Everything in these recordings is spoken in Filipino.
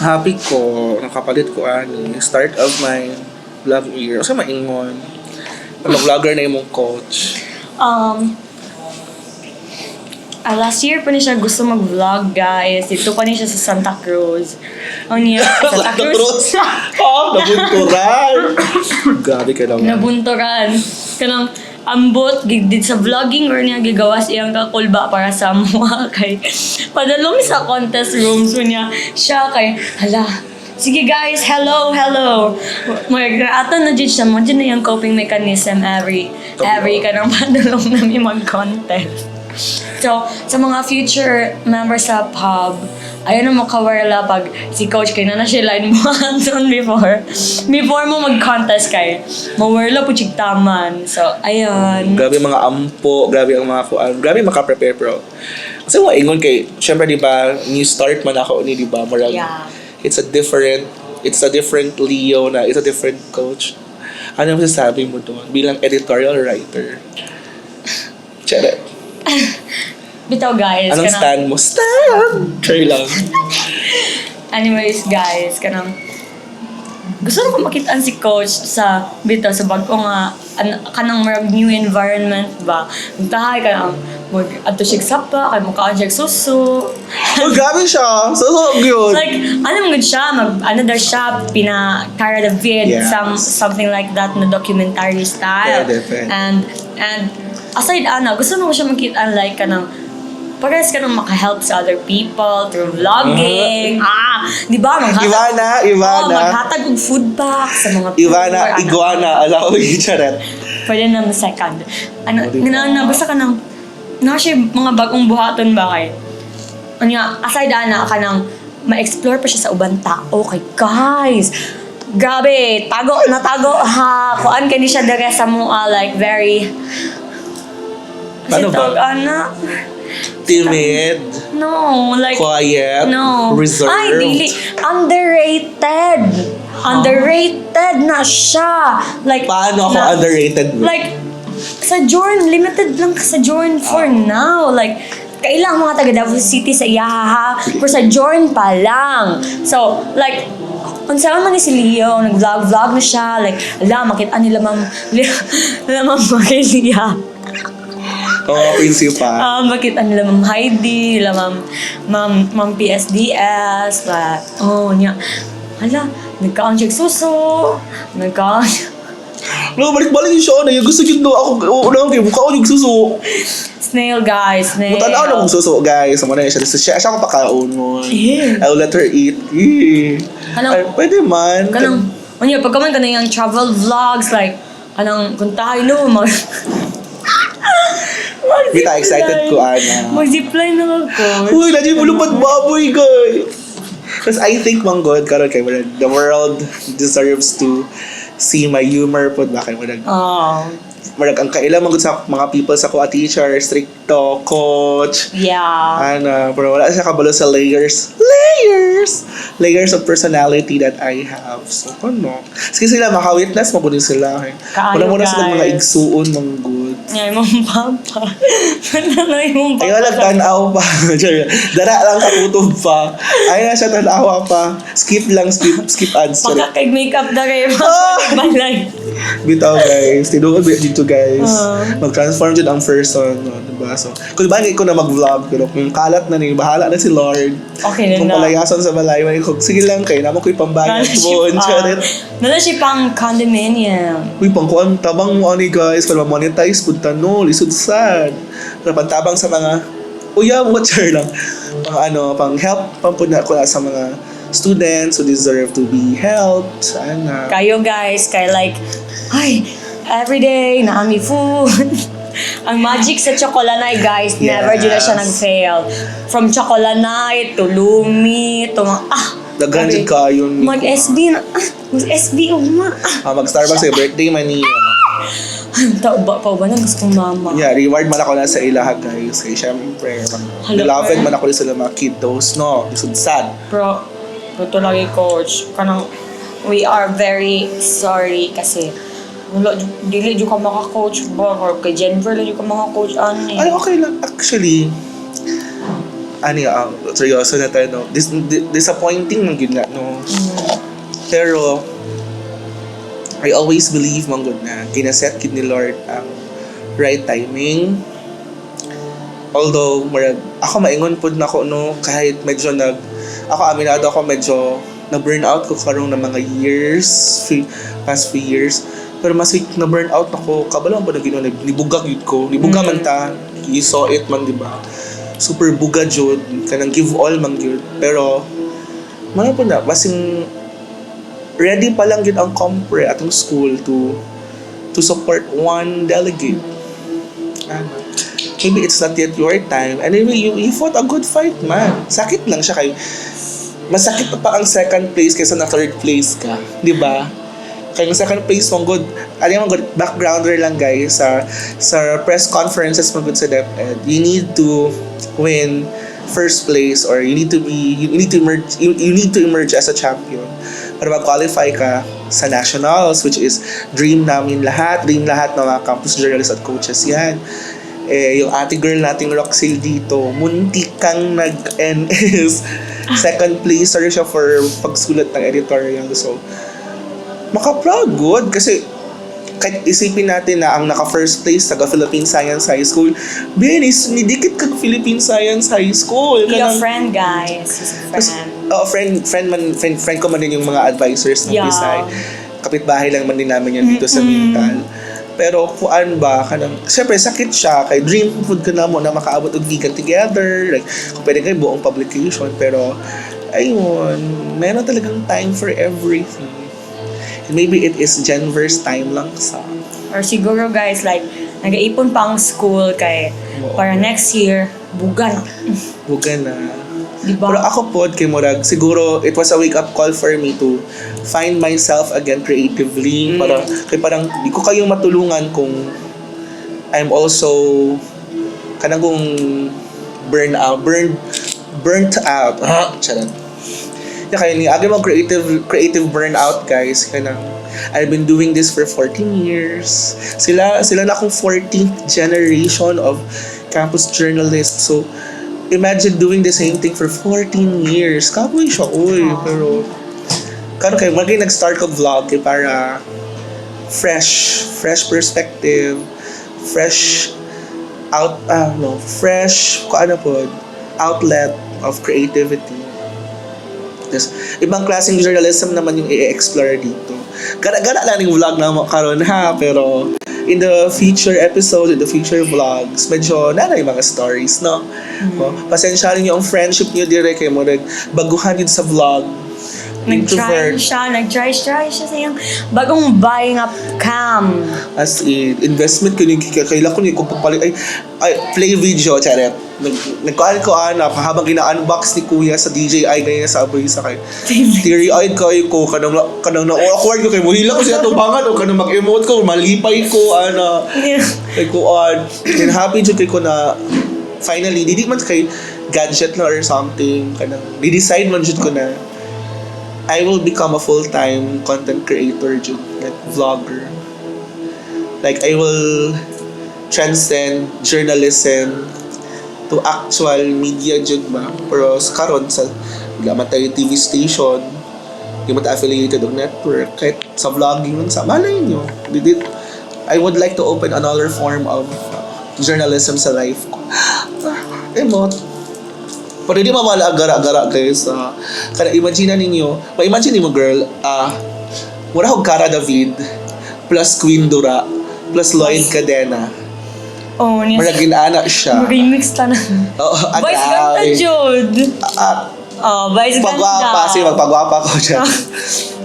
Happy ko, nakapalit ko ani. Start of my vlog year. Kasi maingon. Mag-vlogger na yung coach. Last year pa niya siya gusto mag-vlog, guys. Ito pa niya siya sa Santa Cruz. Ang niya, Santa Cruz. Nabunturan! Grabe ka naman. Nabunturan. Kanang ambot, gigdid sa vlogging or niya gigawas iyang kakulba para sa mga kay padalong sa contest rooms mo niya. Siya kay, hala, sige guys, hello. Ato na dyan siya mo, dyan na yung coping mechanism every kanang padalong namin mag-contest. So, sa mga future members sa pub, ayun na makawarla pag si coach kay na siya line mo hands-on before mo mag-contest kay mawarla po chigtaman. So, ayun. Grabe mga ampo, grabe ang mga kuan, grabe maka-prepare bro. Kasi mo ingon kay, syempre di ba, new start man ako ni di ba, marag, Yeah. it's a different Leo na, it's a different coach. Ano ang masasabi mo doon bilang editorial writer? Charet. Bitaw guys. Anong stand mo? Stand! Try lang. Anyways guys, gusto ko makitaan si coach sa bago nga kanang marag new environment ba. Tahay kanang ato siya sapa, kay mukhaan siya susu. Oh, grabe siya. So good. Like, good siya, another siya, Cara the Vid, Yes. something like that na documentary style. Pwede. And aside gusto ko siya makita like parehas ka nang maka-help sa other people through vlogging. Di ba? Ivana. Maghatag og food box sa mga Ivana, iguana, alaw yung charet. Pwede na second. Di ba? Basta ka nang siya mga bagong buhaton ba kay? Aside ka nang ma-explore pa siya sa ubang tao. Okay, guys! Grabe! Tago ha! Kuan ka ni siya dere sa mga like very... Ano ba? Timid. No, like... Quiet. No. Reserved. Ay, dili. Underrated na siya. Like... Paano ako underrated? Like, sa Jorn, limited lang ka sa Jorn for now. Like, kailang mga taga Davao City sa iyaha, pero sa Jorn pa lang. So, like, kung saan man ni si Leo, nag-vlog na siya, like, makita nila ma'am Makilia. Principal. Makita nila ma'am Heidi, nila ma'am PSDS, like, niya. Nagkaon siya suso, No, balik-balik yung show na yung gusto yun ako unang kayo, mukha ko yung suso. Snail, guys. Snail. Mutanaw na mong suso, guys. Sama na siya. Siya ko pakaon mo. Yeah. I'll let her eat. Ay, pwede man. Pagka man yung travel vlogs, like, kung tayo, Bita, excited ko, Ana. Mag-zipline na ako. Uy, nandiyan mo lumpat baboy, guys. Because I think, manggod, karon kay the world deserves to see my humor po. Bakit mo marag ang kailang magod sa mga people sa kuha teacher, stricto, coach. Yeah. Pero wala siya kabalo sa layers of personality that I have. So, sige sila, maka-witness, mabunin sila. Muna sila mga igsuon, manggod. Ay, mong papa. Ay, walang tanaw pa. Dara lang katutob pa. Ay, na siya tanawa pa. Skip ads. Pagka-makeup na kayo, balay. Bitaw, guys. Tinuod dito, guys. Mag-transform dyan ang person. Diba? So, kung ba ko na mag-vlog, pero kung kalat na niyo, bahala na si Lord. Okay na kung palayasan sa balay, sige lang kayo. Naman ko'y pambayad mo. Nala siya pang condominium. Uy, pangkuhan, tabang mo ani, guys. Para ma-monetize, punta no, lisod sad. Para pantabang sa mga, watcher lang. Pang help, pampunta ko sa mga students who deserve to be helped. Sana. Kayo, guys, like, everyday, naami food. Ang magic sa Chocolanay, guys, never dyan na siya nag-fail. From Chocolanay to Lumi to Daghan dyan kayo. Mag-SB na. Mag-SB mag-Starbucks sa birthday man niya. Tao ba na gusto kong mama? Yeah, reward man ako na sa ilaha, guys. Kaya syempre, niloved man ako sa mga kiddos, no? Isod sad. Pero ito lagi, coach. We are very sorry kasi dili ka maka-coach ba? Or kay Jennifer lang ka maka-coach. Ay, okay lang. Actually, seryoso na tayo, no? Disappointing man yun nga, no? Pero, I always believe, manggod na, kinaset kid ni Lord ang right timing. Although, ako maingon po na ako, no? Kahit medyo aminado ako, medyo na-burnout ko karong na mga past few years. Pero mas na-burnout ako, kabalang ba na gano'n, nibugag yun ko. Nibuga man ta, you saw it man, di ba? Super buga jud, kanang give all man yun. Pero, mga po na, basing ready pa lang yun ang compre atong school to support one delegate. Maybe it's not yet your time. Anyway, you fought a good fight, man. Sakit lang siya kayo. Masakit pa ang second place kaysa na third place ka. Di ba? Kaya yung second place mong good. Alam mo, good backgrounder lang guys. Sa press conferences mong good sa DepEd. You need to win first place or you need to emerge as a champion para mag-qualify ka sa nationals, which is dream namin lahat. Dream lahat ng mga campus journalists at coaches yan. Yung ate girl nating Roxil dito, muntik kang nag-NS. Second placer siya for pagsulat ng editorial. So, maka-proud good kasi kahit isipin natin na ang naka-first place sa Philippine Science High School, Benis, nidikit kag Philippine Science High School. He's a friend, guys. He's a friend. Friend ko man din yung mga advisors ng Pisay. Kapitbahay lang man din namin yan dito sa Mintal. Pero kuan ba kanang syempre sakit siya kay dream food ka na mo na makaabot og vegan together, like kung pwede kay buong publication, pero ayun, meron talagang time for everything. And maybe it is Jenver's time lang sa or siguro guys like nag-iipon pa ang school kay para next year buga na. Diba? Pero ako po, kay Murag, siguro it was a wake-up call for me to find myself again creatively. Parang di ko kayong matulungan kung I'm also kanang kung burnt out. Charot. Kaya ni agi mo creative burnout guys. Kanang I've been doing this for 14 years. Sila na akong 14th generation of campus journalists. So imagine doing the same thing for 14 years. Kapoy siya, pero kano kayo, maging nag-start ko vlog para fresh perspective, fresh outlet of creativity. Yes. Ibang klaseng journalism naman yung i-explore dito. Gara-gara lang yung vlog na karon ha, pero in the future episodes, in the future vlogs, medyo nanay mga stories, no? Pasensya rin yung friendship niyo dire kay mo baguhan yun sa vlog. Nag-try siya sa yung bagong buying up cam. As in, investment ko yung kailan ko kung pagpalit ay play video, charet. Nagkuhan ko habang gina-unbox ni Kuya sa DJI ganyan sa aboy sa kay teary-eyed kayo ko kanang na-awkward ko kay mo hila ko siya tubangan o kanang mag-emote ko malipay ko kay kuan happy jud kay ko na finally didi man kay gadget na or something kanang di-decide man jud ko na I will become a full-time content creator jud, like vlogger. Like I will transcend journalism to actual media jud ba. Pero karon sa laman tayo TV station, di mo ta affiliated og network, kahit sa vlogging man sa malay nyo. I would like to open another form of journalism sa life ko. Emote. Pero hindi mawala gara-gara guys. Kada imagine ninyo, ma-imagine mo girl, wala akong Cara David plus Queen Dura plus Lloyd Cadena. Oh, niya. Maragin ana siya. Remix ta na. Vice ganda jud. Vice ganda. Magpagwapa ko dyan.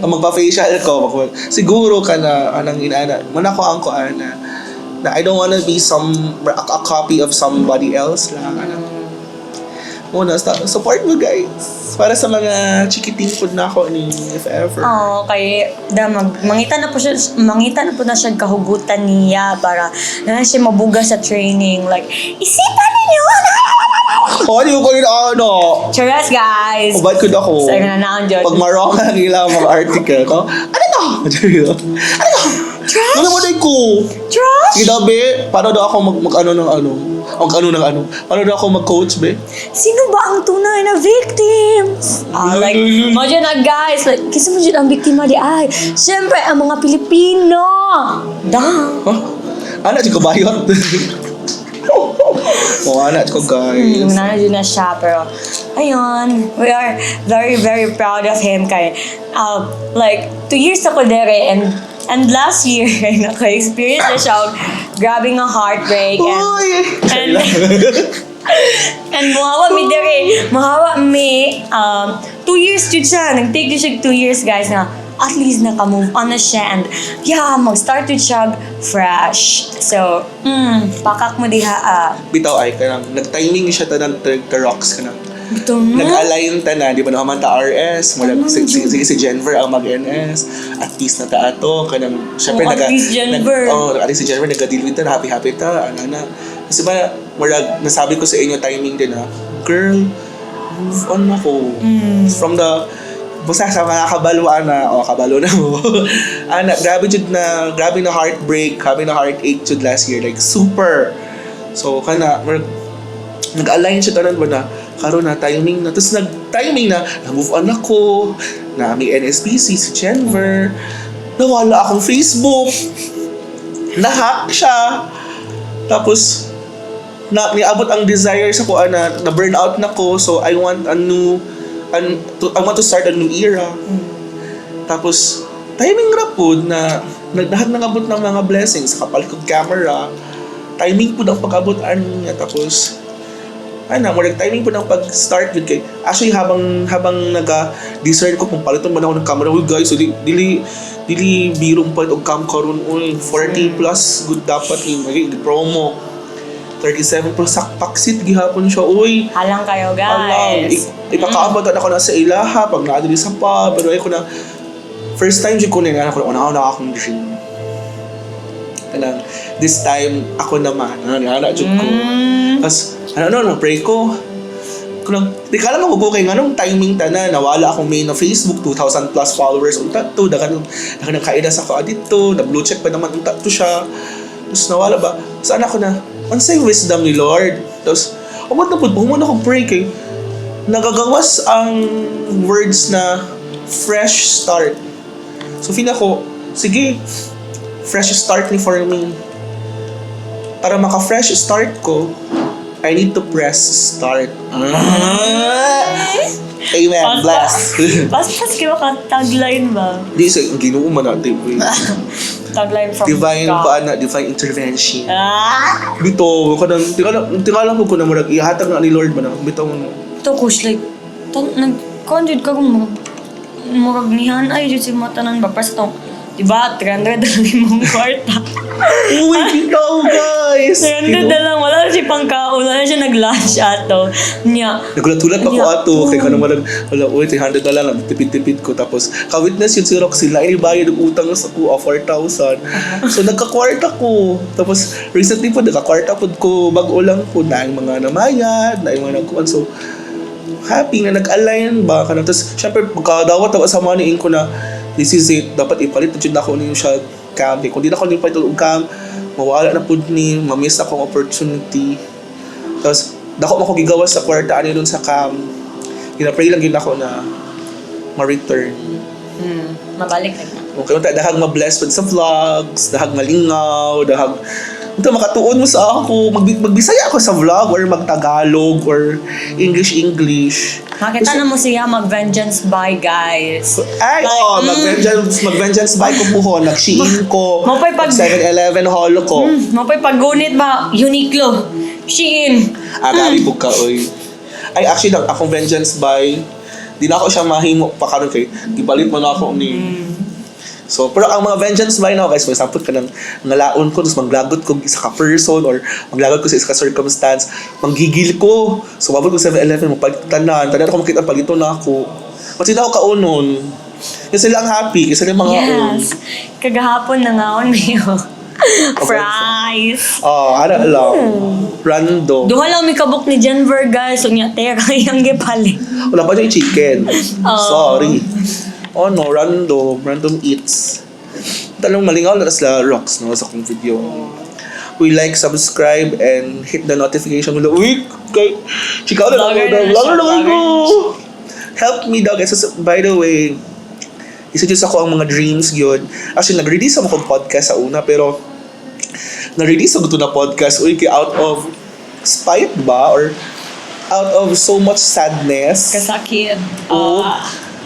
Magpa-facial ko. Siguro ka na, anang inaana. Muna ko ang kuana. Na I don't wanna be a copy of somebody else lang. Muna, support mo guys. Para sa mga chikiting food na ako ni if ever. Kay mangita na po na siya kahugutan niya para na siya mabuga sa training. Like, isipan ninyo! Di ko yun Cheers, guys! Ba't ko ako? Sa'yo na naon dyan. Pag marong na nila mga article ko, ano to? Trash? Ano mo ko? Trash? Sige dabi, paano daw ako mag-ano ng ano? Ang ano na ano. Ano na ako mag-coach, be? Sino ba ang tunay na victims? Like, mo dyan na guys, like, kasi mo dyan ang biktima di ay. Siyempre, ang mga Pilipino. Dang. Huh? Anak, di ko bayot. Anak ko, guys. Nandiyo na siya, pero ayun, we are very, very proud of him kay, like, 2 years ako dere and last year, naka-experience na siya og grabbing a heartbreak Uy! and and mahawa mi dere, mahawa mi 2 years jud siya, nag-take jud siya 2 years guys na at least naka-move on na siya and yeah, mag-start jud siya fresh. So, pakak mo diha Bitaw ay, kanang, nag-timing siya tanan to rocks ka na. Ito na. Nag-align ta na, di ba naman ta RS, si Jennifer ang mag-NS, at least na ta ato, kanang, syempre at least Jennifer. at least si Jennifer, nag-deal with ta, happy ta, ano na. Kasi ba, nasabi ko sa inyo timing din ha, girl, move on ako. From the, basta sa mga kabaluan na, kabalo na mo. Grabe na heartbreak, grabe na heartache jud last year, like super. So, nag-align siya tanan ba na, karon na timing na. Tapos nag-timing na, na-move on ako, na may NSPC, si Jennifer, nawala akong Facebook, na-hack siya. Tapos, niabot ang desire sa kuan na burn out na ko, so I want I want to start a new era. Tapos, timing ra po na nagdahat nangabot ng mga blessings, kapalit kong camera, timing po ng pag-abotan niya. Tapos, timing po ng pag-start yun kay actually habang naga-discern ko kung palitan man ako ng camera, uy guys, so dili birong palit og cam karon, uy 40 plus good dapat ni promo 37 plus sakpaksit gihapon siya, uy Halang kayo guys. Ipakaabot ako na sa ilaha pag naadili sa pub, pero ay ko na first time jud ko na ako na akong dream. Kanang this time ako naman ana jud ko. Tapos pray ko. Di ka alam mo kay nganong timing tanan, nawala akong main na Facebook, 2,000 plus followers unta to, dagan kaida sa ko dito, na blue check pa naman unta to siya. Tapos nawala ba? Saan ako na? Unsay wisdom ni Lord? Tapos, umot na po, humuna akong pray kay nagagawas ang words na fresh start. So, feel ako, sige, fresh start ni for me. Para maka-fresh start ko, I need to press start. Amen. Bless. Basta kayo tagline ba? Di sa Ginoo man natin. Tagline from Divine God. divine intervention. Ah! Bito, tingala ko na murag ihatag na ni Lord man bitaw mo. Ito, Kush, like, nag-conjure ka kung murag nihan, ay, dyan si matanan ba? Pas itong, diba, 300 lang yung kwarta. Uy, bitaw guys! 300 na lang, wala na siya pangkaon, wala na siya nag-lunch ato. Niya. Nagulat-ulat ako ato, kaya ka naman wala, uy, 300 na lang, tipid-tipid ko. Tapos, ka-witness yun si Roxy, lain bayad ng utang sa ko, 4,000. So, nagka-kwarta ko. Tapos, recently po, nagka-kwarta po ko, bago lang po, na yung mga namayad, na yung mga nagkuhan. So, happy na nag-align ba ka na. Tapos, syempre, pagkadawat ako sa money ko na, this is it, dapat ipalit na dyan ako niyo siya cam. Kung di na ako nipalit ng cam, mawala na po ni, mamiss akong opportunity. Tapos, dako mo ko gigawas sa kwarta ano dun sa cam. Ginapray lang yun ako na ma-return. Mabalik na. Okay, unta dahag ma-bless sa vlogs, dahag malingaw, dahag unta makatuon mo sa ako, magbisaya ako sa vlog or magtagalog or English. Nakita na mo siya mag-vengeance by guys. Ay, mag-vengeance by ko po, nag-Shein ko, Mapay pag 7-Eleven holo ko. Mapay paggunit ba? Uniqlo. Shein. Agari po ka, oy. Ay, actually, akong vengeance by, di na ako siya mahimo pa karon kay gibalit mo na ako ni. So, pero ang mga vengeance by now, guys, for example, kanang ngalaon ko, tapos maglagot ko isa ka person, or maglagot ko sa isa ka circumstance, manggigil ko. So, mabot ko 7-Eleven, magpagtanan, tanan ako makita pag ito na ako. Kasi na ako kaunon. Kasi sila ang happy, kasi sila mga Yes. Kagahapon na nga on mayo. Fries. lang. Random. Duha lang may kabuk ni Jennifer, guys. So, niya, tera yung gipalit. Wala pa yung chicken. Sorry. No, random eats. Talong malingaw na sila rocks no sa kong video. we like, subscribe, and hit the notification bell. Uy, chika na Vlogger ako, na vlogger siya, na ako. vlogger. Help me daw guys. By the way, isa-just ako ang mga dreams yun. Actually, nag-release ako ng podcast sa una, pero na-release ako ito na podcast. Uy, out of spite ba? Or out of so much sadness. Kasakit. Oo.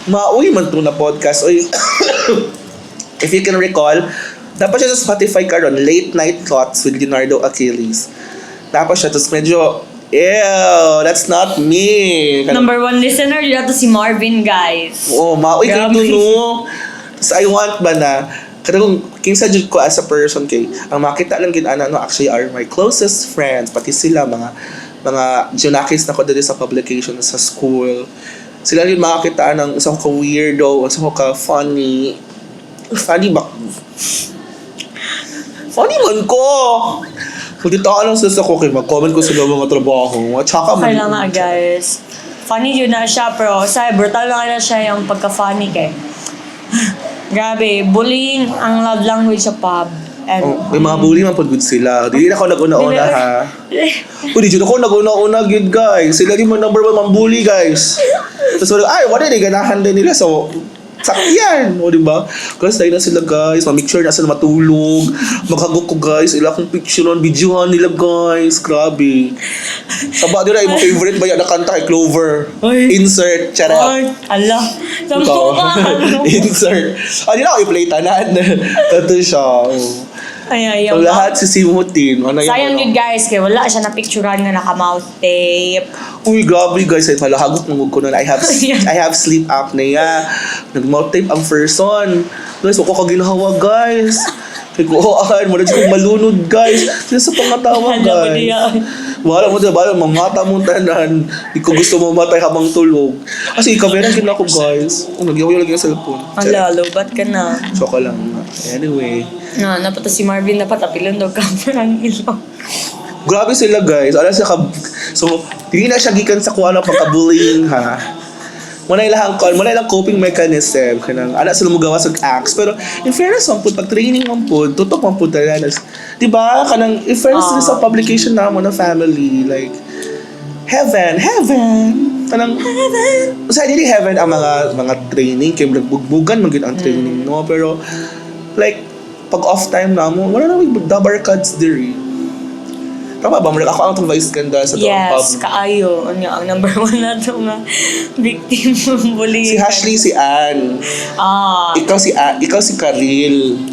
Mauwi man ito na podcast. Uy, if you can recall, dapat siya sa Spotify karon, Late Night Thoughts with Leonardo Achilles. Dapat siya, tapos medyo, ew, that's not me. Number 1 listener, yun to si Marvin, guys. Oo, mauwi ka Grabe. ito, no? Tapos I want ba na, kada kung kinsa jud ko as a person kay, ang makita lang gid ana no actually are my closest friends, pati sila mga junakis na ko dito sa publication sa school. Sila rin makakita ng isang ko weirdo, isang ko ka funny. Funny ba? Funny man ko! Kung dito ka lang sa ko, kay mag-comment ko sila mga trabaho. At saka Okay lang nga, guys. Funny yun na siya, pero sa brutal lang na siya yung pagka-funny kay. Grabe, bullying ang love language sa pub. And, may mga bully man po good sila. Di na ako nag-una-una ha. Di dito ako nag-una-una good guys. Sila din mo number 1 mang bully guys. Tapos ay, wala na ganahan din nila. So, sakyan. O diba? Kasi tayo na sila guys. Ma-make sure na sila matulog. Maghagok ko guys. Ila akong picture on videohan nila guys. Grabe. Saba din na yung favorite ba yan na kanta kay Clover. Ay. Insert. Charot. Ay, ala. Sampo ka. Ano? Insert. Di na ako i-play tanan. Ito siya. Oh. Ay, So, lahat sisimutin. Ano sayang yun, guys, kaya wala siya na picturean nga naka-mouth tape. Uy, grabe guys. Ay, malahagok ng ko nun. I have sleep apnea. Nag-mouth tape ang person. Guys, ako kaginahawa guys. Kaya mo na dyan malunod guys. Sila sa pangatawa Hala mo guys. diya. Wala mo diba, mamata mong tanan. Di ko gusto mamatay habang tulog. Kasi ikaw, meron kin ako guys. Nagyawa yung cellphone. Ala, lobat ka na. Choka lang. Anyway. Napata si Marvin, dapat apilon daw ka ang ilong. Grabe sila guys. Alam siya so, hindi na siya gikan sa kung ano pagka-bullying ha. Muna ilang coping mechanism kanang ana sila magawa sa acts pero in fairness man pud pag training man pud tutok man pud talaga. Di ba kanang in fairness din sa publication na mo na family like heaven kanang sa dili heaven ang mga training kay bugbugbugan man gyud ang training no pero like pag off time na mo wala na dabar cards diri. Tama ba? Ako ang itong vice ganda sa toong pub. Yes, kaayo. Ang number 1 na ito nga victim ng bullying. Si Ashley, si Ann. Ikaw si Karil.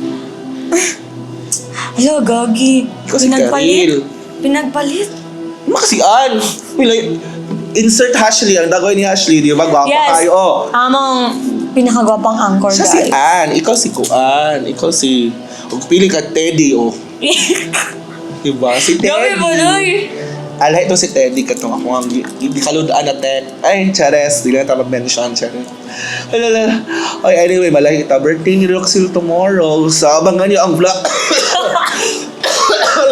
Hello, Gogi. Ikaw si Karil. Pinagpalit. Maka si Ann. Insert Ashley. Ang dagawin ni Ashley. Di ba? Gwapa Yes. kayo. Among pinakagwapang anchor, Siya guys. si Ann. Ikaw si Kuan. Ikaw si... Huwag pili ka Teddy, oh. Diba? Si Gabi Teddy. mo, Loy. Alay, ito si Teddy. Katong ako ang hindi kaludaan na tek. Ay, chares. Di lang ito mag-mention. Chares. Alala. Ay, anyway, malahi ito. Birthday ni Roxil tomorrow. So, abangan niyo ang vlog.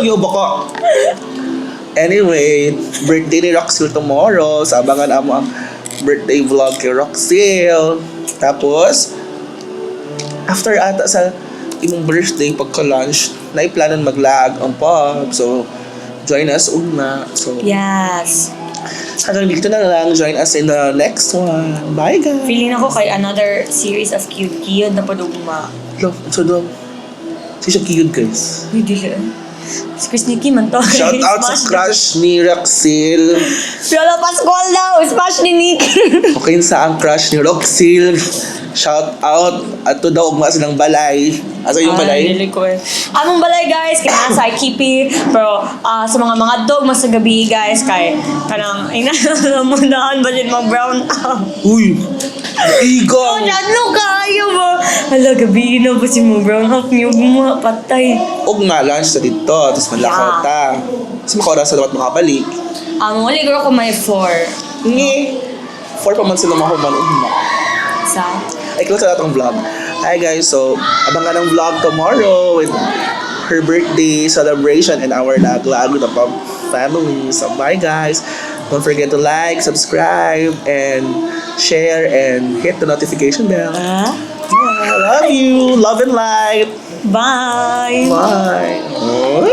Yung baka. Anyway, birthday ni Roxil tomorrow. So, abangan mo ang birthday vlog kay Roxil. Tapos, after ata sa imong birthday pagka-lunch, naiplanan mag-lag ang pub. So, join us una. So, Yes. hanggang dito na lang. Join us in the next one. Bye, guys. Feeling ako kay another series of cute na padugma. So, si siya cute, guys. Uy, dili. Si Chris Nicky man to. Shout out sa crush ni Roxil. Lola Pascual daw. Smash ni Nicky. Okay, sa ang crush ni Roxil. Shout out. At to daw, ugma silang balay. Asa yung balay? Dili ko eh. Among balay, guys. Kaya sa Kipi. Pero sa mga dog, mas sa gabi, guys. Kay kanang, ay nalamunaan ba din mag-brown out. Uy! Igang! Ano kayo ba? Hala, gabi na ba si mo brown out niyo? Mga patay. Ugma, lunch sa dito. Tapos malakaw ta. Tapos makaura sa dapat makabalik. Wali ko may 4. Ngi! 4 pa man sila mahuman ugma. Sa? Ay, close na itong vlog. Hi guys, so abangan ang vlog tomorrow with her birthday celebration and our naglag with the Pub family. So bye guys. Don't forget to like, subscribe, and share, and hit the notification bell. Yeah, I love you. Love and light. Bye! Bye.